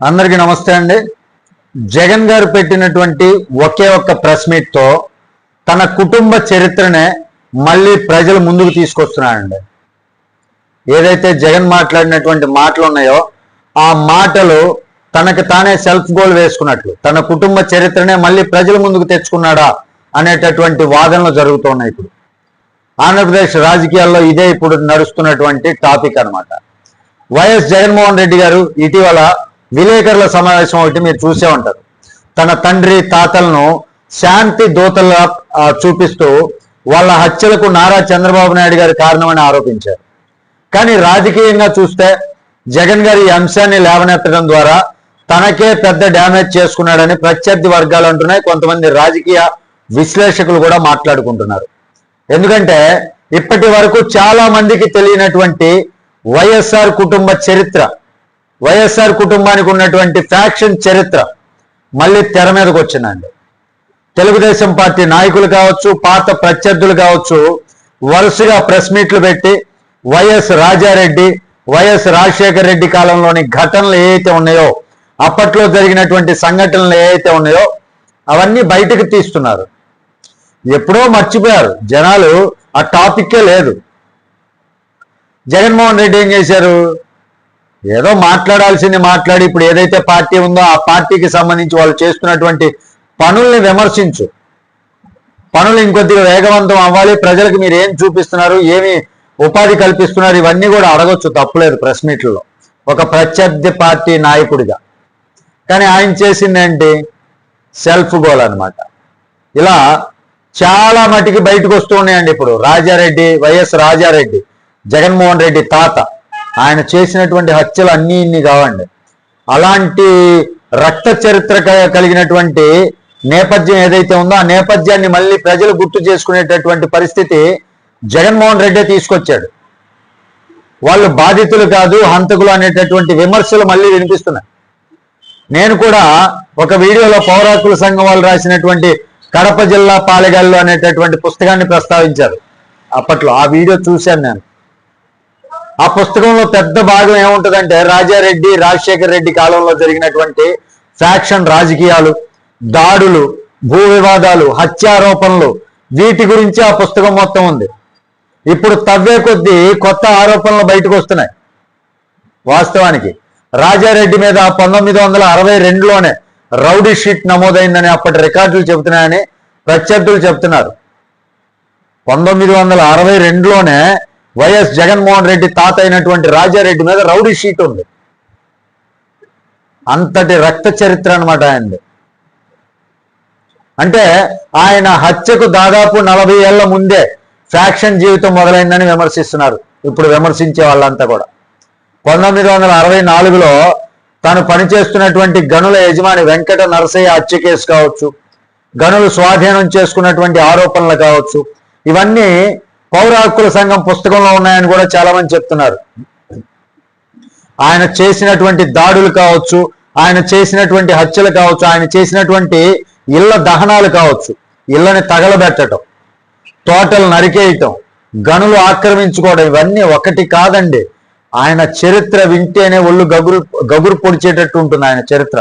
అందరికీ నమస్తే అండి. జగన్ గారు పెట్టినటువంటి ఒకే ఒక్క ప్రెస్ మీట్ తో తన కుటుంబ చరిత్రనే మళ్ళీ ప్రజల ముందుకు తీసుకొస్తున్నాడండి. ఏదైతే జగన్ మాట్లాడినటువంటి మాటలు ఉన్నాయో ఆ మాటలు తనకు తానే సెల్ఫ్ గోల్ వేసుకున్నట్లు తన కుటుంబ చరిత్రనే మళ్ళీ ప్రజల ముందుకు తెచ్చుకున్నాడా అనేటటువంటి వాదనలు జరుగుతున్నాయి. ఇప్పుడు ఆంధ్రప్రదేశ్ రాజకీయాల్లో ఇదే ఇప్పుడు నడుస్తున్నటువంటి టాపిక్ అన్నమాట. వైఎస్ జగన్మోహన్ రెడ్డి గారు ఇటీవల విలేకరుల సమావేశం ఒకటి మీరు చూసే ఉంటారు. తన తండ్రి తాతలను శాంతి దూతలుగా చూపిస్తూ వాళ్ళ హత్యలకు నారా చంద్రబాబు నాయుడు గారి కారణమని ఆరోపించారు. కానీ రాజకీయంగా చూస్తే జగన్ గారి ఈ అంశాన్ని లేవనెత్తడం ద్వారా తనకే పెద్ద డ్యామేజ్ చేసుకున్నాడని ప్రత్యర్థి వర్గాలు అంటున్నాయి. కొంతమంది రాజకీయ విశ్లేషకులు కూడా మాట్లాడుకుంటున్నారు. ఎందుకంటే ఇప్పటి వరకు చాలా మందికి తెలియనటువంటి వైఎస్ఆర్ కుటుంబ చరిత్ర, వైఎస్ఆర్ కుటుంబానికి ఉన్నటువంటి ఫ్యాక్షన్ చరిత్ర మళ్ళీ తెర మీదకి వచ్చిందండి. తెలుగుదేశం పార్టీ నాయకులు కావచ్చు, పాత ప్రత్యర్థులు కావచ్చు, వరుసగా ప్రెస్ మీట్లు పెట్టి వైఎస్ రాజారెడ్డి, వైఎస్ రాజశేఖర రెడ్డి కాలంలోని ఘటనలు ఏవైతే ఉన్నాయో, అప్పట్లో జరిగినటువంటి సంఘటనలు ఏవైతే ఉన్నాయో అవన్నీ బయటకు తీస్తున్నారు. ఎప్పుడో మర్చిపోయారు జనాలు, ఆ టాపిక్కే లేదు. జగన్మోహన్ రెడ్డి ఏం చేశారు? ఏదో మాట్లాడాల్సింది మాట్లాడి ఇప్పుడు ఏదైతే పార్టీ ఉందో ఆ పార్టీకి సంబంధించి వాళ్ళు చేస్తున్నటువంటి పనుల్ని విమర్శించు, పనులు ఇంకొద్దిగా వేగవంతం అవ్వాలి, ప్రజలకు మీరు ఏం చూపిస్తున్నారు, ఏమి ఉపాధి కల్పిస్తున్నారు, ఇవన్నీ కూడా అడగొచ్చు, తప్పులేదు ప్రెస్ మీట్లలో ఒక ప్రత్యర్థి పార్టీ నాయకుడిగా. కానీ ఆయన చేసింది ఏంటి? సెల్ఫ్ గోల్ అనమాట. ఇలా చాలా మటుకి బయటకు వస్తూ ఉన్నాయండి. ఇప్పుడు రాజారెడ్డి, వైఎస్ రాజారెడ్డి, జగన్మోహన్ రెడ్డి తాత, ఆయన చేసినటువంటి హత్యలు అన్నీ ఇన్ని కావండి. అలాంటి రక్త చరిత్ర కలిగినటువంటి నేపథ్యం ఏదైతే ఉందో ఆ నేపథ్యాన్ని మళ్ళీ ప్రజలు గుర్తు చేసుకునేటటువంటి పరిస్థితి జగన్మోహన్ రెడ్డి తీసుకొచ్చాడు. వాళ్ళు బాధితులు కాదు, హంతకులు అనేటటువంటి విమర్శలు మళ్ళీ వినిపిస్తున్నాయి. నేను కూడా ఒక వీడియోలో పౌర హక్కుల సంఘం వాళ్ళు రాసినటువంటి కడప జిల్లా పాలెగాళ్ళు అనేటటువంటి పుస్తకాన్ని ప్రస్తావించారు. అప్పట్లో ఆ వీడియో చూశాను నేను. ఆ పుస్తకంలో పెద్ద భాగం ఏముంటుందంటే రాజారెడ్డి, రాజశేఖర రెడ్డి కాలంలో జరిగినటువంటి ఫ్యాక్షన్ రాజకీయాలు, దాడులు, భూ వివాదాలు, హత్యారోపణలు, వీటి గురించి ఆ పుస్తకం మొత్తం ఉంది. ఇప్పుడు తవ్వే కొద్దీ కొత్త ఆరోపణలు బయటకు వస్తున్నాయి. వాస్తవానికి రాజారెడ్డి మీద 1962లోనే రౌడీ షీట్ నమోదైందని అప్పటి రికార్డులు చెబుతున్నాయని ప్రత్యర్థులు చెబుతున్నారు. 1962లోనే వైఎస్ జగన్మోహన్ రెడ్డి తాత అయినటువంటి రాజారెడ్డి మీద రౌడీ షీట్ ఉంది. అంతటి రక్త చరిత్ర అనమాట ఆయనది. అంటే ఆయన హత్యకు దాదాపు 40 ఏళ్ల ముందే ఫ్యాక్షన్ జీవితం మొదలైందని విమర్శిస్తున్నారు ఇప్పుడు విమర్శించే వాళ్ళంతా కూడా. 1964లో తాను పనిచేస్తున్నటువంటి గనుల యజమాని వెంకట నరసయ్య హత్య కేసు కావచ్చు, గనులు స్వాధీనం చేసుకున్నటువంటి ఆరోపణలు కావచ్చు, ఇవన్నీ పౌర హక్కుల సంఘం పుస్తకంలో ఉన్నాయని కూడా చాలా మంది చెప్తున్నారు. ఆయన చేసినటువంటి దాడులు కావచ్చు, ఆయన చేసినటువంటి హత్యలు కావచ్చు, ఆయన చేసినటువంటి ఇళ్ల దహనాలు కావచ్చు, ఇళ్లని తగలబెట్టడం, తోటలు నరికేయటం, గనులు ఆక్రమించుకోవడం, ఇవన్నీ ఒకటి కాదండి. ఆయన చరిత్ర వింటేనే ఒళ్ళు గగురు పొడిచేటట్టు ఉంటుంది ఆయన చరిత్ర.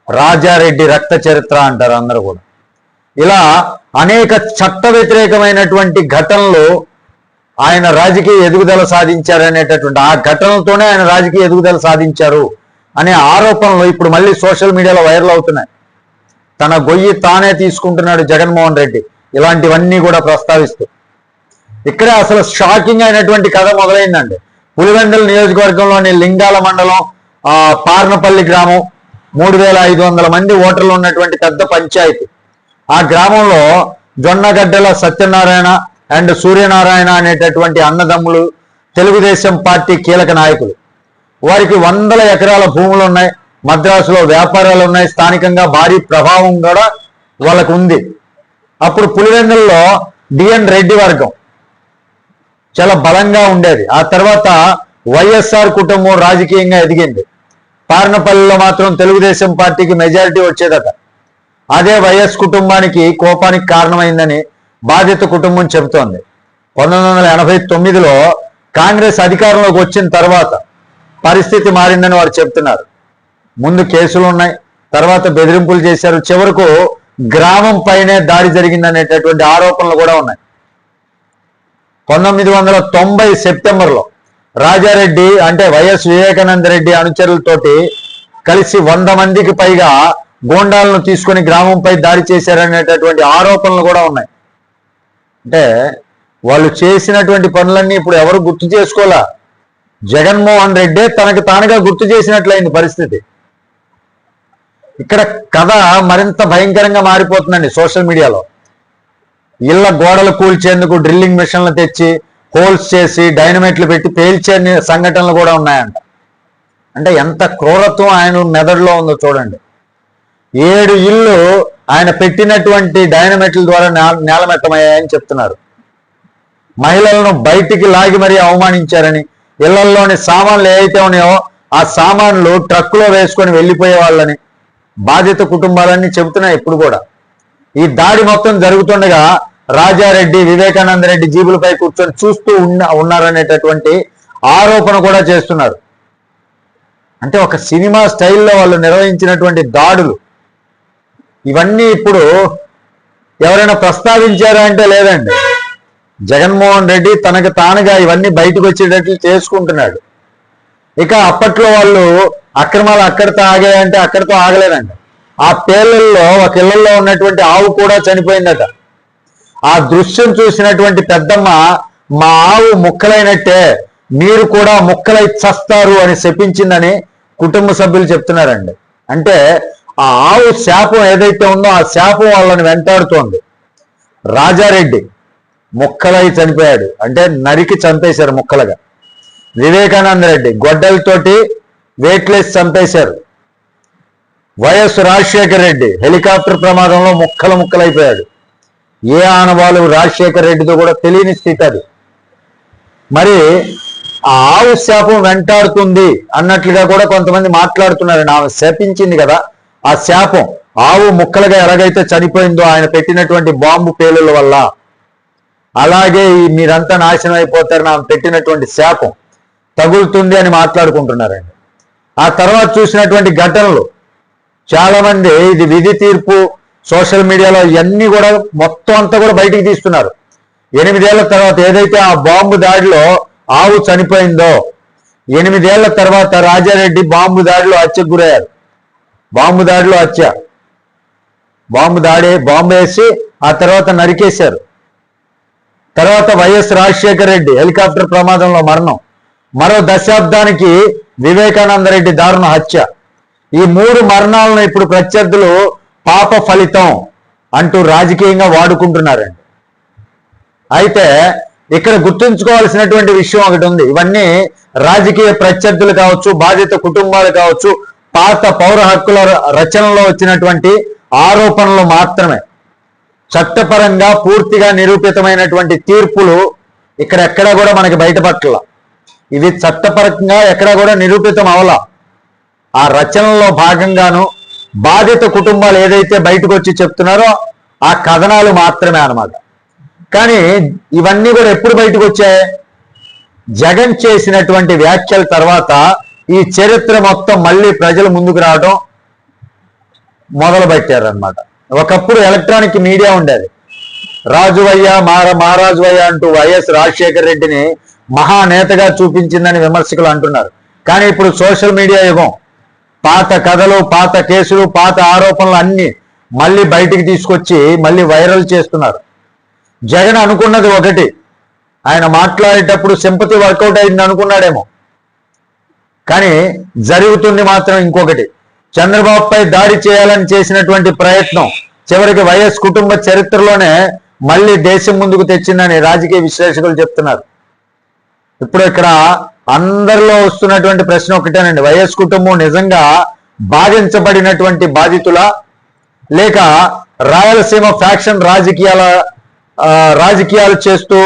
రాజారెడ్డి రక్త చరిత్ర అంటారు అందరూ కూడా. ఇలా అనేక చట్ట వ్యతిరేకమైనటువంటి ఘటనలు ఆయన రాజకీయ ఎదుగుదల సాధించారనేటటువంటి ఆ ఘటనలతోనే ఆయన రాజకీయ ఎదుగుదల సాధించారు అనే ఆరోపణలు ఇప్పుడు మళ్ళీ సోషల్ మీడియాలో వైరల్ అవుతున్నాయి. తన గొయ్యి తానే తీసుకుంటున్నాడు జగన్మోహన్ రెడ్డి ఇలాంటివన్నీ కూడా ప్రస్తావిస్తూ. ఇక్కడే అసలు షాకింగ్ అయినటువంటి కథ మొదలైందండి. పులివెందుల నియోజకవర్గంలోని లింగాల మండలం పార్నపల్లి గ్రామం 3500 మంది ఓటర్లు ఉన్నటువంటి పెద్ద పంచాయతీ. ఆ గ్రామంలో జొన్నగడ్డల సత్యనారాయణ అండ్ సూర్యనారాయణ అనేటటువంటి అన్నదమ్ములు, తెలుగుదేశం పార్టీ కీలక నాయకులు. వారికి 100 ఎకరాల భూములు ఉన్నాయి, మద్రాసులో వ్యాపారాలు ఉన్నాయి, స్థానికంగా భారీ ప్రభావం కూడా వాళ్ళకు ఉంది. అప్పుడు పులివెందుల్లో డిఎన్ రెడ్డి వర్గం చాలా బలంగా ఉండేది. ఆ తర్వాత వైఎస్ఆర్ కుటుంబం రాజకీయంగా ఎదిగింది. పార్నపల్లిలో మాత్రం తెలుగుదేశం పార్టీకి మెజారిటీ వచ్చేదట. అదే వైఎస్ కుటుంబానికి కోపానికి కారణమైందని బాధిత కుటుంబం చెబుతోంది. 1989లో కాంగ్రెస్ అధికారంలోకి వచ్చిన తర్వాత పరిస్థితి మారిందని వారు చెప్తున్నారు. ముందు కేసులు ఉన్నాయి, తర్వాత బెదిరింపులు చేశారు, చివరకు గ్రామం పైనే దాడి జరిగిందనేటటువంటి ఆరోపణలు కూడా ఉన్నాయి. 1990 సెప్టెంబర్లో రాజారెడ్డి అంటే వైఎస్ వివేకానంద రెడ్డి అనుచరులతోటి కలిసి 100 మందికి పైగా గూండాలను తీసుకొని గ్రామంపై దాడి చేశారనేటటువంటి ఆరోపణలు కూడా ఉన్నాయి. అంటే వాళ్ళు చేసినటువంటి పనులన్నీ ఇప్పుడు ఎవరు గుర్తు చేసుకోవాలా, జగన్మోహన్ రెడ్డి తనకు తానుగా గుర్తు చేసినట్లయింది పరిస్థితి. ఇక్కడ కథ మరింత భయంకరంగా మారిపోతుందండి. సోషల్ మీడియాలో ఇళ్ల గోడలు కూల్చేందుకు డ్రిల్లింగ్ మిషన్లు తెచ్చి హోల్స్ చేసి డైనమైట్లు పెట్టి పేల్చే సంఘటనలు కూడా ఉన్నాయంట. అంటే ఎంత క్రూరత్వం ఆయన మెదడులో ఉందో చూడండి. 7 ఇళ్ళు ఆయన పెట్టినటువంటి డైనమైట్ల ద్వారా నేలమెట్టమయ్యాయని చెప్తున్నారు. మహిళలను బయటికి లాగి మరీ అవమానించారని, ఇళ్లలోని సామాన్లు ఏవైతే ఉన్నాయో ఆ సామాన్లు ట్రక్కులో వేసుకొని వెళ్ళిపోయే వాళ్ళని బాధిత కుటుంబాలన్నీ చెబుతున్నాయి. ఇప్పుడు కూడా ఈ దాడి మొత్తం జరుగుతుండగా రాజారెడ్డి వివేకానంద రెడ్డి జీబులపై కూర్చొని చూస్తూ ఉన్నారనేటటువంటి ఆరోపణ కూడా చేస్తున్నారు. అంటే ఒక సినిమా స్టైల్లో వాళ్ళు నిర్వహించినటువంటి దాడులు ఇవన్నీ ఇప్పుడు ఎవరైనా ప్రస్తావించారా అంటే లేదండి. జగన్మోహన్ రెడ్డి తనకు తానుగా ఇవన్నీ బయటకు వచ్చేటట్లు చేసుకుంటున్నాడు. ఇక అప్పట్లో వాళ్ళు అక్రమాలు అక్కడితో ఆగాయంటే అక్కడితో ఆగలేదండి. ఆ పేర్లలో ఒక ఇళ్లలో ఉన్నటువంటి ఆవు కూడా చనిపోయిందట. ఆ దృశ్యం చూసినటువంటి పెద్దమ్మ, మా ఆవు ముక్కలైనట్టే మీరు కూడా ముక్కలై చస్తారు అని శపించిందని కుటుంబ సభ్యులు చెప్తున్నారండి. అంటే ఆ ఆవు శాపం ఏదైతే ఉందో ఆ శాపం వాళ్ళని వెంటాడుతోంది. రాజారెడ్డి ముక్కలై చనిపోయాడు, అంటే నరికి చంపేశారు ముక్కలుగా. వివేకానంద రెడ్డి గొడ్డలతోటి వేట్లేసి చంపేశారు. వైఎస్ రాజశేఖర రెడ్డి హెలికాప్టర్ ప్రమాదంలో ముక్కలైపోయాడు. ఏ ఆనవాళ్ళు రాజశేఖర రెడ్డితో కూడా తెలియని స్థితి అది. మరి ఆ ఆవు శాపం వెంటాడుతుంది అన్నట్లుగా కూడా కొంతమంది మాట్లాడుతున్నారండి. ఆమె శాపించింది కదా, ఆ శాపం ఆవు ముక్కలుగా ఎలాగైతే చనిపోయిందో ఆయన పెట్టినటువంటి బాంబు పేలుల వల్ల, అలాగే మీరంతా నాశనం అయిపోతారని ఆమె పెట్టినటువంటి శాపం తగులుతుంది అని మాట్లాడుకుంటున్నారండి. ఆ తర్వాత చూసినటువంటి ఘటనలు చాలా మంది ఇది విధి తీర్పు సోషల్ మీడియాలో ఇవన్నీ కూడా మొత్తం అంతా కూడా బయటికి తీస్తున్నారు. 8 ఏళ్ల తర్వాత ఏదైతే ఆ బాంబు దాడిలో ఆవు చనిపోయిందో 8 ఏళ్ల తర్వాత రాజారెడ్డి బాంబు దాడిలో హత్యకు గురయ్యారు. బాంబు దాడిలో హత్య, బాంబు వేసి ఆ తర్వాత నరికేశారు. తర్వాత వైఎస్ రాజశేఖర రెడ్డి హెలికాప్టర్ ప్రమాదంలో మరణం, మరో దశాబ్దానికి వివేకానంద రెడ్డి దారుణ హత్య. ఈ 3 మరణాలను ఇప్పుడు ప్రత్యర్థులు పాప ఫలితం అంటూ రాజకీయంగా వాడుకుంటున్నారండి. అయితే ఇక్కడ గుర్తుంచుకోవాల్సినటువంటి విషయం ఒకటి ఉంది. ఇవన్నీ రాజకీయ ప్రత్యర్థులు కావచ్చు, బాధిత కుటుంబాలు కావచ్చు, పాత పౌర హక్కుల రచనలో వచ్చినటువంటి ఆరోపణలు మాత్రమే. చట్టపరంగా పూర్తిగా నిరూపితమైనటువంటి తీర్పులు ఇక్కడ ఎక్కడా కూడా మనకి బయటపట్ల. ఇవి చట్టపరంగా ఎక్కడా కూడా నిరూపితం అవలా. ఆ రచనలో భాగంగాను బాధిత కుటుంబాలు ఏదైతే బయటకు వచ్చి చెప్తున్నారో ఆ కథనాలు మాత్రమే అన్నమాట. కానీ ఇవన్నీ కూడా ఎప్పుడు బయటకు వచ్చాయి? జగన్ చేసినటువంటి వ్యాఖ్యల తర్వాత ఈ చరిత్ర మొత్తం మళ్ళీ ప్రజల ముందుకు రావడం మొదలు పెట్టారనమాట. ఒకప్పుడు ఎలక్ట్రానిక్ మీడియా ఉండేది. రాజువయ్య మహారాజువయ్య అంటూ వైఎస్ రాజశేఖర రెడ్డిని మహానేతగా చూపించిందని విమర్శకులు అంటున్నారు. కానీ ఇప్పుడు సోషల్ మీడియా యుగం. పాత కథలు, పాత కేసులు, పాత ఆరోపణలు అన్ని మళ్ళీ బయటికి తీసుకొచ్చి మళ్ళీ వైరల్ చేస్తున్నారు. జగన్ అనుకున్నది ఒకటి, ఆయన మాట్లాడేటప్పుడు సింపతి వర్కౌట్ అయింది అనుకున్నాడేమో, కానీ జరుగుతుంది మాత్రం ఇంకొకటి. చంద్రబాబుపై దాడి చేయాలని చేసినటువంటి ప్రయత్నం చివరికి వైఎస్ కుటుంబ చరిత్రలోనే మళ్ళీ దేశం ముందుకు తెచ్చిందని రాజకీయ విశ్లేషకులు చెప్తున్నారు. ఇప్పుడు ఇక్కడ అందరిలో వస్తున్నటువంటి ప్రశ్న ఒకటేనండి, వైఎస్ కుటుంబం నిజంగా బాధించబడినటువంటి బాధితులా, లేక రాయలసీమ ఫ్యాక్షన్ రాజకీయాలు చేస్తూ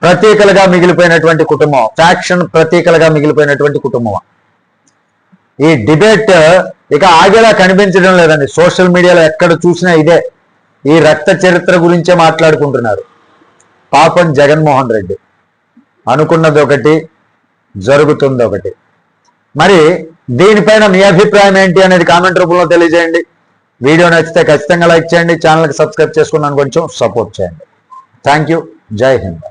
ప్రతీకలుగా మిగిలిపోయినటువంటి కుటుంబం, ఫ్యాక్షన్ ప్రతీకలుగా మిగిలిపోయినటువంటి కుటుంబం? ఈ డిబేట్ ఇక ఆగేలా కనిపించడం లేదండి. సోషల్ మీడియాలో ఎక్కడ చూసినా ఇదే, ఈ రక్త చరిత్ర గురించే మాట్లాడుకుంటున్నారు. పాపం జగన్మోహన్ రెడ్డి అనుకున్నది ఒకటి, జరుగుతుంది ఒకటి. మరి దీనిపైన మీ అభిప్రాయం ఏంటి అనేది కామెంట్ రూపంలో తెలియజేయండి. వీడియో నచ్చితే ఖచ్చితంగా లైక్ చేయండి, ఛానల్కి సబ్స్క్రైబ్ చేసుకున్నాను కొంచెం సపోర్ట్ చేయండి. Thank you. జై హింద్.